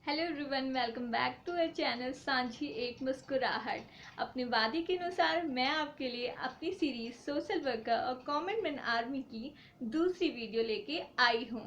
Hello everyone, welcome back to our channel Saanjhi Ek मुस्कुराहट। अपने वादे के अनुसार मैं आपके लिए अपनी सीरीज सोशल वर्कर और कॉमन मैन आर्मी की दूसरी वीडियो लेके आई हूँ।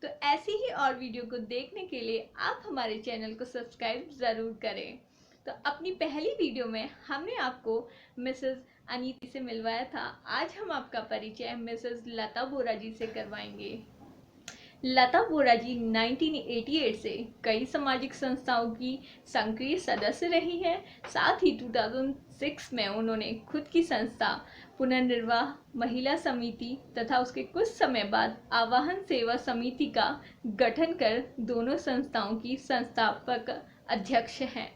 तो ऐसी ही और वीडियो को देखने के लिए आप हमारे चैनल को सब्सक्राइब ज़रूर करें। तो अपनी पहली वीडियो में हमने आपको मिसेस अनीति से मिलवाया था। आज हम आपका परिचय मिसेस लता बोरा जी से करवाएंगे। लता बोरा जी 1988 से कई सामाजिक संस्थाओं की सक्रिय सदस्य रही हैं। साथ ही 2006 में उन्होंने खुद की संस्था पुनर्निर्वाह महिला समिति तथा उसके कुछ समय बाद आवाहन सेवा समिति का गठन कर दोनों संस्थाओं की संस्थापक अध्यक्ष हैं।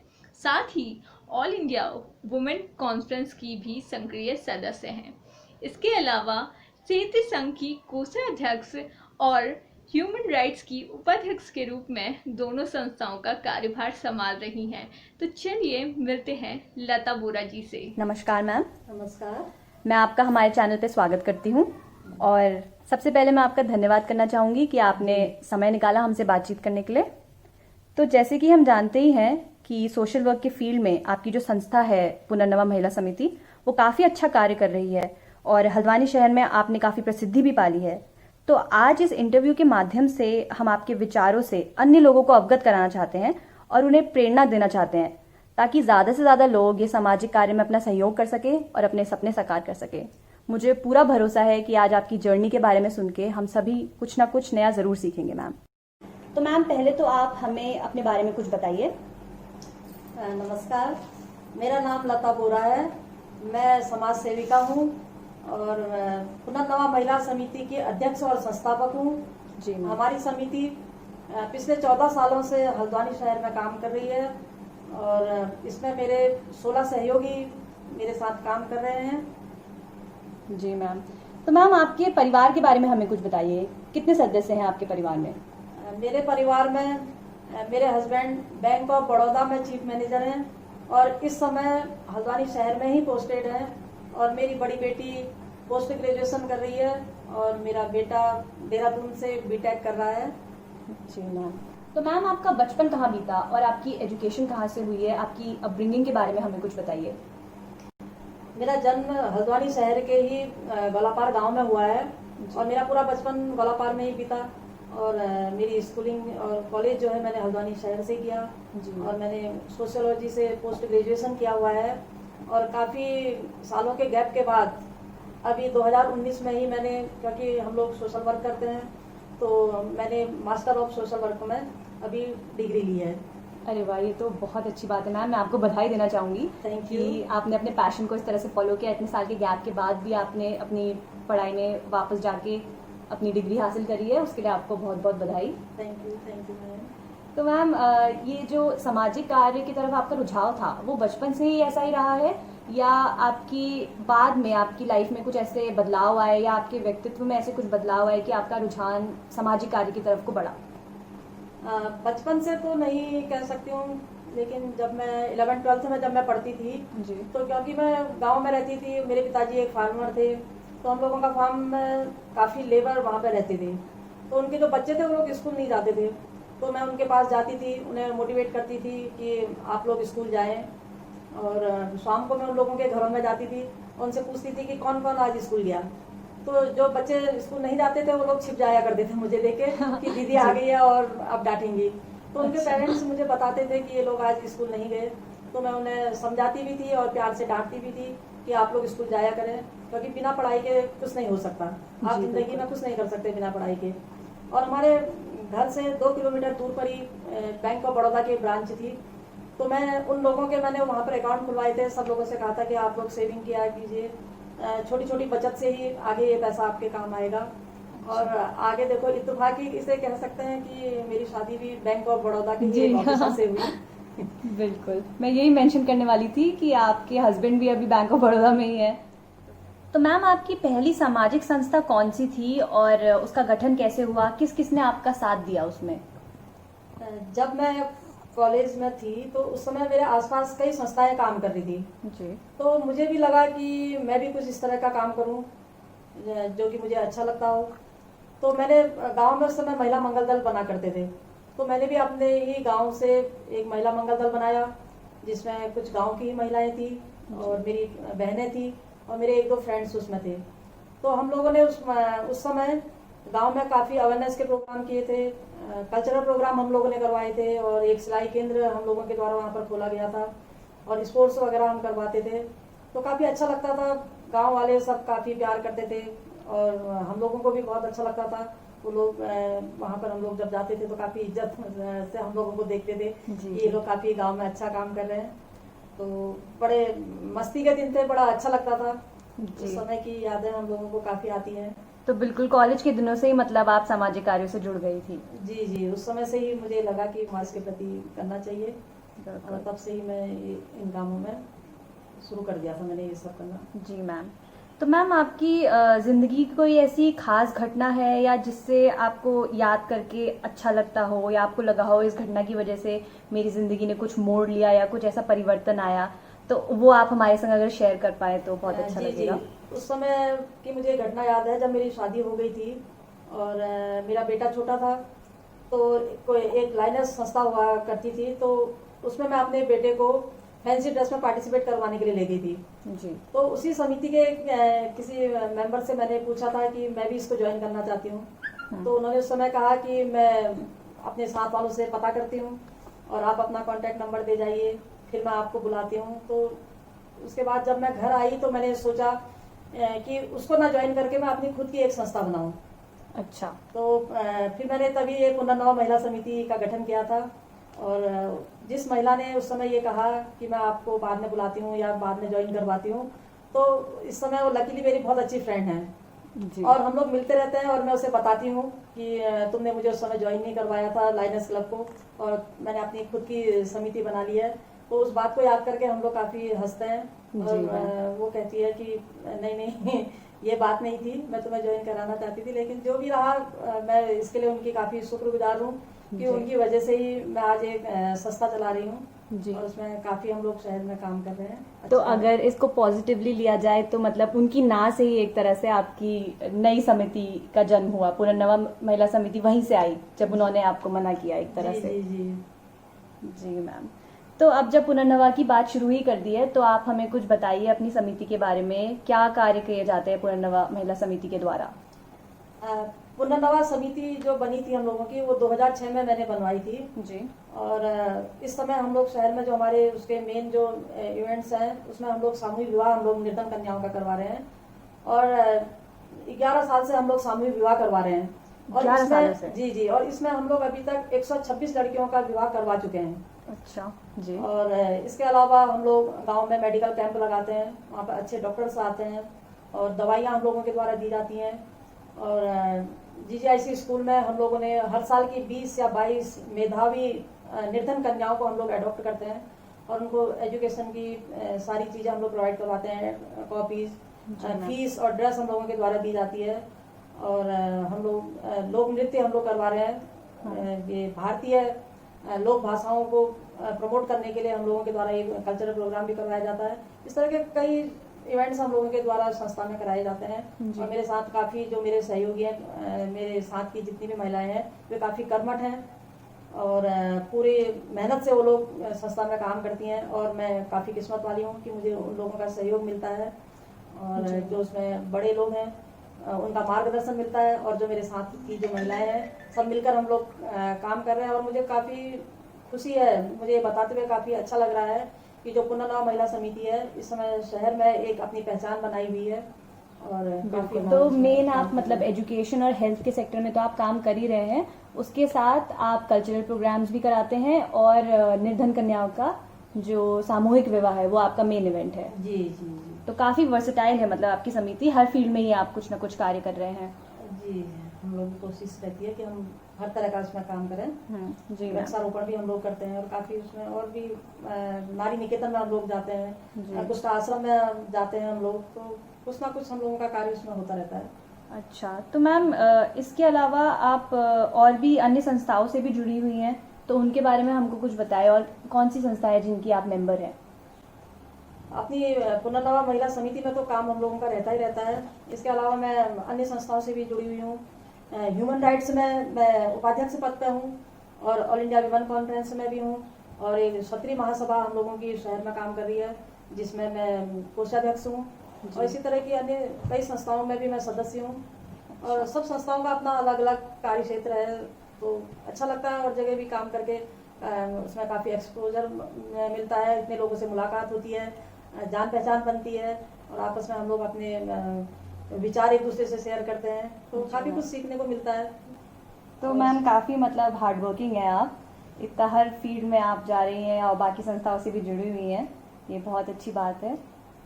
साथ ही ऑल इंडिया वुमेन कॉन्फ्रेंस की भी सक्रिय सदस्य हैं। इसके अलावा संयुक्त संघ की कोषाध्यक्ष और ह्यूमन राइट्स की उपाध्यक्ष के रूप में दोनों संस्थाओं का कार्यभार संभाल रही हैं। तो चलिए मिलते हैं लता बोरा जी से। नमस्कार मैम। नमस्कार। मैं आपका हमारे चैनल पे स्वागत करती हूँ और सबसे पहले मैं आपका धन्यवाद करना चाहूँगी कि आपने समय निकाला हमसे बातचीत करने के लिए। तो जैसे कि हम जानते ही हैं कि सोशल वर्क के फील्ड में आपकी जो संस्था है पुनर्नवा महिला समिति, वो काफ़ी अच्छा कार्य कर रही है और हल्द्वानी शहर में आपने काफ़ी प्रसिद्धि भी पाली है। तो आज इस इंटरव्यू के माध्यम से हम आपके विचारों से अन्य लोगों को अवगत कराना चाहते हैं और उन्हें प्रेरणा देना चाहते हैं, ताकि ज़्यादा से ज़्यादा लोग ये सामाजिक कार्य में अपना सहयोग कर सके और अपने सपने साकार कर सके। मुझे पूरा भरोसा है कि आज आपकी जर्नी के बारे में सुन के हम सभी कुछ ना कुछ नया ज़रूर सीखेंगे मैम। तो मैम पहले तो आप हमें अपने बारे में कुछ बताइए। नमस्कार, मेरा नाम लता बोरा है। मैं समाज सेविका हूँ और पुनर्नवा महिला समिति के अध्यक्ष और संस्थापक हूँ जी। हमारी समिति पिछले 14 सालों से हल्द्वानी शहर में काम कर रही है और इसमें मेरे 16 सहयोगी मेरे साथ काम कर रहे हैं। जी मैम। तो मैम आपके परिवार के बारे में हमें कुछ बताइए, कितने सदस्य हैं आपके परिवार में? मेरे परिवार में मेरे हस्बैंड बैंक ऑफ बड़ौदा में चीफ मैनेजर हैं और इस समय हल्द्वानी शहर में ही पोस्टेड हैं और मेरी बड़ी बेटी पोस्ट ग्रेजुएशन कर रही है और मेरा बेटा देहरादून से बीटेक कर रहा है। जी मैम। तो मैम आपका बचपन कहाँ बीता और आपकी एजुकेशन कहाँ से हुई है? आपकी अपब्रिंगिंग के बारे में हमें कुछ बताइए। मेरा जन्म हल्द्वानी शहर के ही गौलापार गांव में हुआ है और मेरा पूरा बचपन गौलापार में ही बीता और मेरी स्कूलिंग और कॉलेज जो है मैंने हल्द्वानी शहर से किया और मैंने सोशियोलॉजी से पोस्ट ग्रेजुएशन किया हुआ है और काफ़ी सालों के गैप के बाद अभी 2019 में ही मैंने, क्योंकि हम लोग सोशल वर्क करते हैं, तो मैंने मास्टर ऑफ सोशल वर्क में अभी डिग्री ली है। अरे वाह, ये तो बहुत अच्छी बात है मैम। मैं आपको बधाई देना चाहूँगी कि आपने अपने पैशन को इस तरह से फॉलो किया। इतने साल के गैप के बाद भी आपने अपनी पढ़ाई में वापस जाके अपनी डिग्री हासिल करी है, उसके लिए आपको बहुत बहुत बधाई। Thank you ma'am. तो मैम ये जो सामाजिक कार्य की तरफ आपका रुझाव था, वो बचपन से ही ऐसा ही रहा है या आपकी बाद में आपकी लाइफ में कुछ ऐसे बदलाव आए या आपके व्यक्तित्व में ऐसे कुछ बदलाव आए कि आपका रुझान सामाजिक कार्य की तरफ को बढ़ा? बचपन से तो नहीं कह सकती हूँ, लेकिन जब मैं 11th-12th में जब मैं पढ़ती थी जी। तो क्योंकि मैं गांव में रहती थी, मेरे पिताजी एक फार्मर थे, तो हम लोगों का फार्म में काफ़ी लेबर वहाँ पे रहते थे, तो उनके जो बच्चे थे वो लोग स्कूल नहीं जाते थे, तो मैं उनके पास जाती थी, उन्हें मोटिवेट करती थी कि आप लोग स्कूल जाएं और शाम को मैं उन लोगों के घरों में जाती थी, उनसे पूछती थी कि कौन कौन आज स्कूल गया। तो जो बच्चे स्कूल नहीं जाते थे वो लोग छिप जाया करते थे मुझे देखे कि दीदी आ गई है और अब डांटेंगी। तो उनके पेरेंट्स मुझे बताते थे कि ये लोग आज स्कूल नहीं गए, तो मैं उन्हें समझाती भी थी और प्यार से डांटती भी थी कि आप लोग स्कूल जाया करें, क्योंकि बिना पढ़ाई के कुछ नहीं हो सकता। आप जिंदगी में कुछ नहीं कर सकते बिना पढ़ाई के। और हमारे घर से 2 किलोमीटर दूर पर ही बैंक ऑफ बड़ौदा की ब्रांच थी, तो मैं उन लोगों के मैंने वहाँ पर अकाउंट खुलवाए थे। सब लोगों से कहा था कि आप लोग सेविंग किया कीजिए, छोटी छोटी बचत से ही आगे ये पैसा आपके काम आएगा। और आगे देखो, इत्तेफाकी इसे कह सकते हैं कि मेरी शादी भी बैंक ऑफ बड़ौदा के ऑफिसर से हुई। बिल्कुल, मैं यही मेंशन करने वाली थी कि आपके हस्बैंड भी अभी बैंक ऑफ बड़ौदा में ही है। तो मैम आपकी पहली सामाजिक संस्था कौन सी थी और उसका गठन कैसे हुआ? किस किसने आपका साथ दिया उसमें? जब मैं कॉलेज में थी तो उस समय मेरे आसपास कई संस्थाएं काम कर रही थी जी। तो मुझे भी लगा कि मैं भी कुछ इस तरह का काम करूं जो कि मुझे अच्छा लगता हो। तो मैंने गांव में उस समय महिला मंगल दल बना करते थे, तो मैंने भी अपने ही गांव से एक महिला मंगल दल बनाया, जिसमें कुछ गांव की ही महिलाएं थी और मेरी बहनें थी और मेरे एक दो फ्रेंड्स उसमें थे। तो हम लोगों ने उस समय गांव में काफ़ी अवेयरनेस के प्रोग्राम किए थे, कल्चरल प्रोग्राम हम लोगों ने करवाए थे और एक सिलाई केंद्र हम लोगों के द्वारा वहाँ पर खोला गया था और स्पोर्ट्स वगैरह हम करवाते थे। तो काफ़ी अच्छा लगता था, गांव वाले सब काफ़ी प्यार करते थे और हम लोगों को भी बहुत अच्छा लगता था। वो लोग वहाँ पर हम लोग जब जाते थे तो काफ़ी इज्जत से हम लोगों को देखते थे कि ये लोग काफ़ी गांव में अच्छा काम कर रहे हैं। तो बड़े मस्ती के दिन थे, बड़ा अच्छा लगता था। उस समय की यादें हम लोगों को काफ़ी आती हैं। तो बिल्कुल कॉलेज के दिनों से ही मतलब आप सामाजिक कार्यों से जुड़ गई थी? जी जी, उस समय से ही मुझे लगा कि समाज के प्रति करना चाहिए और तब से ही मैं इन कामों में शुरू कर दिया था मैंने ये सब करना। जी मैम। तो मैम आपकी ज़िंदगी की कोई ऐसी खास घटना है या जिससे आपको याद करके अच्छा लगता हो या आपको लगा हो इस घटना की वजह से मेरी ज़िंदगी ने कुछ मोड़ लिया या कुछ ऐसा परिवर्तन आया, तो वो आप हमारे संग अगर शेयर कर पाए तो बहुत अच्छा लगेगा। उस समय की मुझे घटना याद है जब मेरी शादी हो गई थी और मेरा बेटा छोटा था। तो कोई एक लाइनर्स संस्था हुआ करती थी, तो उसमें मैं अपने बेटे को फैंसी ड्रेस में पार्टिसिपेट करवाने के लिए ले गई थी। जी। तो उसी समिति के किसी मेंबर से मैंने पूछा था कि मैं भी इसको ज्वाइन करना चाहती हूँ। तो उन्होंने उस समय कहा कि मैं अपने साथ वालों से पता करती हूँ और आप अपना कॉन्टैक्ट नंबर दे जाइए, फिर मैं आपको बुलाती हूँ। तो उसके बाद जब मैं घर आई तो मैंने सोचा कि उसको ना ज्वाइन करके मैं अपनी खुद की एक संस्था बनाऊँ। अच्छा। तो फिर मैंने तभी एक पुनर्नवा महिला समिति का गठन किया था और जिस महिला ने उस समय ये कहा कि मैं आपको बाद में बुलाती हूँ या बाद में ज्वाइन करवाती हूँ, तो इस समय वो लकीली मेरी बहुत अच्छी फ्रेंड है जी। और हम लोग मिलते रहते हैं और मैं उसे बताती हूँ कि तुमने मुझे उस समय ज्वाइन नहीं करवाया था लाइनर्स क्लब को और मैंने अपनी खुद की समिति बना ली है। तो उस बात को याद करके हम लोग काफ़ी हंसते हैं और वो कहती है कि नहीं नहीं ये बात नहीं थी, मैं तुम्हें ज्वाइन कराना चाहती थी, लेकिन जो भी रहा मैं इसके लिए उनकी काफ़ी शुक्रगुजार हूँ कि उनकी वजह से ही मैं आज एक संस्था चला रही हूँ जी। और उसमें काफ़ी हम लोग शहर में काम कर रहे हैं। तो अगर इसको पॉजिटिवली लिया जाए तो मतलब उनकी ना से ही एक तरह से आपकी नई समिति का जन्म हुआ, पुनर्नवा महिला समिति वहीं से आई जब उन्होंने आपको मना किया एक तरह से। जी जी जी मैम। तो अब जब पुनर्नवा की बात शुरू ही कर दी है तो आप हमें कुछ बताइए अपनी समिति के बारे में, क्या कार्य किए जाते हैं पुनर्नवा महिला समिति के द्वारा? पुनर्नवा समिति जो बनी थी हम लोगों की वो 2006 में मैंने बनवाई थी जी। और इस समय हम लोग शहर में जो हमारे उसके मेन जो इवेंट्स हैं उसमें हम लोग सामूहिक विवाह हम लोग निर्धन कन्याओं का करवा रहे हैं और 11 साल से हम लोग सामूहिक विवाह करवा रहे हैं और 11 सालों से? जी जी, और इसमें हम लोग अभी तक 126 लड़कियों का विवाह करवा चुके हैं। अच्छा जी। और इसके अलावा हम लोग गांव में मेडिकल कैंप लगाते हैं, वहाँ पर अच्छे डॉक्टर्स आते हैं और दवाइयाँ हम लोगों के द्वारा दी जाती हैं। और जीजीआईसी स्कूल में हम लोगों ने हर साल की 20 या 22 मेधावी निर्धन कन्याओं को हम लोग अडॉप्ट करते हैं और उनको एजुकेशन की सारी चीज़ें हम लोग प्रोवाइड करवाते हैं, कॉपीज, फीस और ड्रेस हम लोगों के द्वारा दी जाती है। और हम लोग लोक नृत्य हम लोग करवा रहे हैं, ये भारतीय लोक भाषाओं को प्रमोट करने के लिए हम लोगों के द्वारा एक कल्चरल प्रोग्राम भी करवाया जाता है। इस तरह के कई इवेंट्स हम लोगों के द्वारा संस्था में कराए जाते हैं और मेरे साथ काफ़ी जो मेरे सहयोगी हैं, मेरे साथ की जितनी भी महिलाएं हैं वे काफ़ी कर्मठ हैं और पूरी मेहनत से वो लोग संस्था में काम करती हैं और मैं काफ़ी किस्मत वाली हूँ कि मुझे उन लोगों का सहयोग मिलता है और जो उसमें बड़े लोग हैं उनका मार्गदर्शन मिलता है और जो मेरे साथ की जो महिलाएं हैं सब मिलकर हम लोग काम कर रहे हैं और मुझे काफ़ी खुशी है, मुझे बताते हुए काफ़ी अच्छा लग रहा है कि जो पुनर्नवा महिला समिति है इस समय शहर में एक अपनी पहचान बनाई हुई है और काफ़ी। तो मेन आप मतलब एजुकेशन और हेल्थ के सेक्टर में तो आप काम कर ही रहे हैं, उसके साथ आप कल्चरल प्रोग्राम्स भी कराते हैं और निर्धन कन्याओं का जो सामूहिक विवाह है वो आपका मेन इवेंट है। जी जी जी। तो काफ़ी वर्सेटाइल है मतलब आपकी समिति, हर फील्ड में ही आप कुछ ना कुछ कार्य कर रहे हैं। जी, हम लोग की कोशिश रहती है कि हम हर तरह का उसमें काम करें। जी। वृक्षारोपण भी हम लोग करते हैं और काफ़ी उसमें और भी नारी निकेतन में हम लोग जाते हैं, कुछ आश्रम में जाते हैं हम लोग, तो कुछ ना कुछ हम लोगों का कार्य उसमें होता रहता है। अच्छा, तो मैम इसके अलावा आप और भी अन्य संस्थाओं से भी जुड़ी हुई हैं, तो उनके बारे में हमको कुछ बताएं और कौन सी संस्था है जिनकी आप मेंबर हैं? अपनी पुनर्नवा महिला समिति में तो काम हम लोगों का रहता ही रहता है। इसके अलावा मैं अन्य संस्थाओं से भी जुड़ी हुई हूँ। ह्यूमन राइट्स में मैं उपाध्यक्ष पद पे हूँ और ऑल इंडिया विमेन कॉन्फ्रेंस में भी हूँ, और एक क्षत्रिय महासभा हम लोगों की शहर में काम कर रही है, जिसमें मैं कोषाध्यक्ष हूँ। और इसी तरह की अन्य कई संस्थाओं में भी मैं सदस्य हूँ, और सब संस्थाओं का अपना अलग अलग कार्य क्षेत्र है, तो अच्छा लगता है। और जगह भी काम करके उसमें काफ़ी एक्सपोजर मिलता है, इतने लोगों से मुलाकात होती है, जान पहचान बनती है, और आपस में हम लोग अपने विचार एक दूसरे से शेयर करते हैं, तो काफ़ी कुछ सीखने को मिलता है। तो मैम काफ़ी मतलब हार्ड वर्किंग है आप, इतना हर फील्ड में आप जा रही हैं और बाकी संस्थाओं से भी जुड़ी हुई हैं, ये बहुत अच्छी बात है।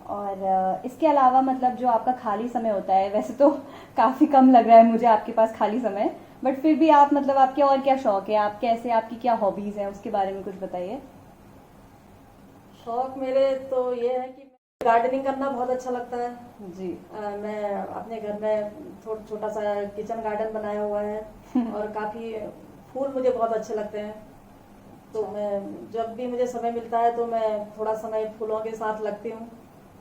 और इसके अलावा मतलब जो आपका खाली समय होता है, वैसे तो काफ़ी कम लग रहा है मुझे आपके पास खाली समय, बट फिर भी आप मतलब आपके और क्या शौक है, आप कैसे, आपकी क्या हॉबीज़ हैं, उसके बारे में कुछ बताइए। शौक मेरे तो ये है कि गार्डनिंग करना बहुत अच्छा लगता है जी। मैं अपने घर में छोटा सा किचन गार्डन बनाया हुआ है, और काफ़ी फूल मुझे बहुत अच्छे लगते हैं, तो मैं जब भी मुझे समय मिलता है तो मैं थोड़ा समय फूलों के साथ लगती हूँ,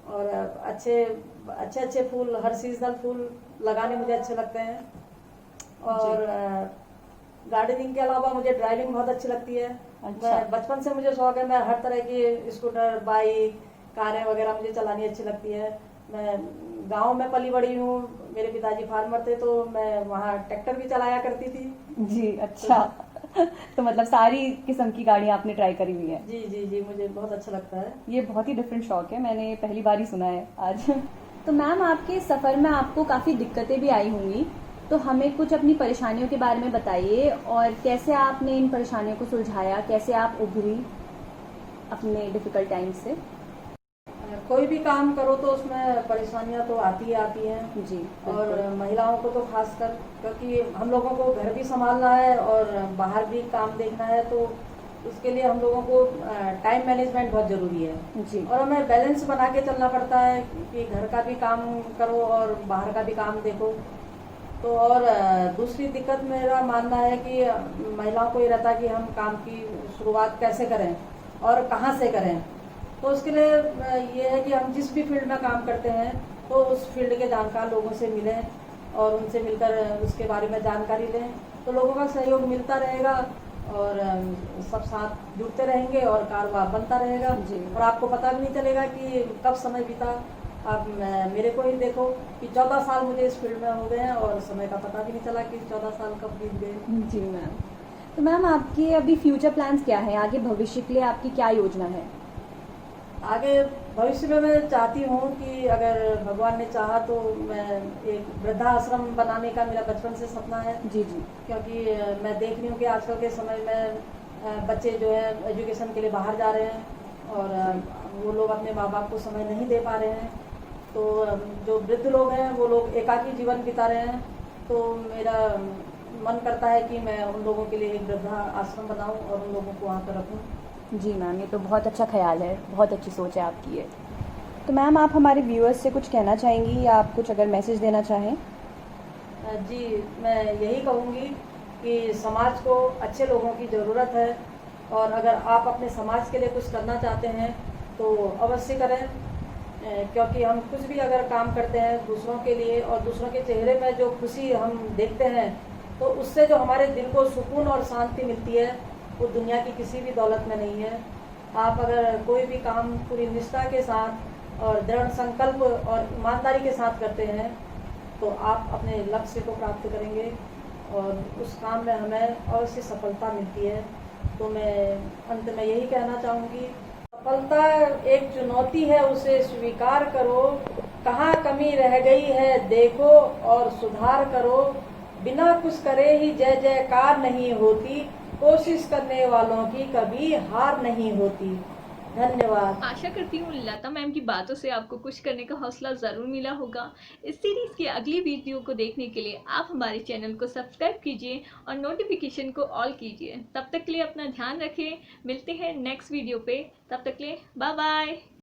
और अच्छे अच्छे फूल, हर सीजनल फूल लगाने मुझे अच्छे लगते हैं। और गार्डनिंग के अलावा मुझे ड्राइविंग बहुत अच्छी लगती है। अच्छा। मैं बचपन से मुझे शौक है, मैं हर तरह की स्कूटर, बाइक, कारें वगैरह मुझे चलानी अच्छी लगती है। मैं गांव में पली बड़ी हूँ, मेरे पिताजी फार्मर थे, तो मैं वहाँ ट्रैक्टर भी चलाया करती थी। जी, अच्छा। तो मतलब सारी किस्म की गाड़ियाँ आपने ट्राई करी हुई है। जी जी जी, मुझे बहुत अच्छा लगता है। ये बहुत ही डिफरेंट शौक है, मैंने पहली बार ही सुना है आज। तो मैम आपके सफ़र में आपको काफ़ी दिक्कतें भी आई होंगी, तो हमें कुछ अपनी परेशानियों के बारे में बताइए और कैसे आपने इन परेशानियों को सुलझाया, कैसे आप उभरी अपने डिफ़िकल्ट टाइम से। कोई भी काम करो तो उसमें परेशानियां तो आती हैं जी, और बिल्कुल। महिलाओं को तो खासकर, क्योंकि हम लोगों को घर भी संभालना है और बाहर भी काम देखना है, तो उसके लिए हम लोगों को टाइम मैनेजमेंट बहुत ज़रूरी है। जी। और हमें बैलेंस बना के चलना पड़ता है कि घर का भी काम करो और बाहर का भी काम देखो। तो और दूसरी दिक्कत मेरा मानना है कि महिलाओं को ये रहता है कि हम काम की शुरुआत कैसे करें और कहाँ से करें। तो उसके लिए ये है कि हम जिस भी फील्ड में काम करते हैं तो उस फील्ड के जानकार लोगों से मिलें और उनसे मिलकर उसके बारे में जानकारी लें, तो लोगों का सहयोग मिलता रहेगा और सब साथ जुड़ते रहेंगे और कारोबार बनता रहेगा। जी। और आपको पता भी नहीं चलेगा कि कब समय बीता। आप मेरे को ही देखो कि 14 साल मुझे इस फील्ड में हो गए हैं और समय का पता भी नहीं चला कि 14 साल कब बीत गए। जी मैम। तो मैम आपके अभी फ्यूचर प्लान्स क्या हैं, आगे भविष्य के लिए आपकी क्या योजना है। आगे भविष्य में मैं चाहती हूँ कि अगर भगवान ने चाहा तो मैं एक वृद्धाश्रम बनाने का मेरा बचपन से सपना है। जी जी। क्योंकि मैं देख रही हूँ कि आजकल के समय में बच्चे जो है एजुकेशन के लिए बाहर जा रहे हैं और वो लोग अपने माँ बाप को समय नहीं दे पा रहे हैं, तो जो वृद्ध लोग हैं वो लोग एकाकी जीवन बिता रहे हैं। तो मेरा मन करता है कि मैं उन लोगों के लिए एक वृद्धा आश्रम बनाऊँ और उन लोगों को वहाँ पर रखूँ। जी मैम, ये तो बहुत अच्छा ख्याल है, बहुत अच्छी सोच है आपकी ये। तो मैम आप हमारे व्यूअर्स से कुछ कहना चाहेंगी या आप कुछ अगर मैसेज देना चाहें। जी, मैं यही कहूँगी कि समाज को अच्छे लोगों की ज़रूरत है, और अगर आप अपने समाज के लिए कुछ करना चाहते हैं तो अवश्य करें। क्योंकि हम कुछ भी अगर काम करते हैं दूसरों के लिए और दूसरों के चेहरे में जो खुशी हम देखते हैं, तो उससे जो हमारे दिल को सुकून और शांति मिलती है वो दुनिया की किसी भी दौलत में नहीं है। आप अगर कोई भी काम पूरी निष्ठा के साथ और दृढ़ संकल्प और ईमानदारी के साथ करते हैं तो आप अपने लक्ष्य को प्राप्त करेंगे और उस काम में हमें अवश्य सफलता मिलती है। तो मैं अंत में यही कहना चाहूँगी, सफलता एक चुनौती है, उसे स्वीकार करो। कहाँ कमी रह गई है देखो और सुधार करो। बिना कुछ करे ही जय जयकार नहीं होती, कोशिश करने वालों की कभी हार नहीं होती। धन्यवाद। आशा करती हूँ लता मैम की बातों से आपको कुछ करने का हौसला ज़रूर मिला होगा। इस सीरीज़ की अगली वीडियो को देखने के लिए आप हमारे चैनल को सब्सक्राइब कीजिए और नोटिफिकेशन को ऑल कीजिए। तब तक के लिए अपना ध्यान रखें, मिलते हैं नेक्स्ट वीडियो पे, तब तक के लिए बाय बाय।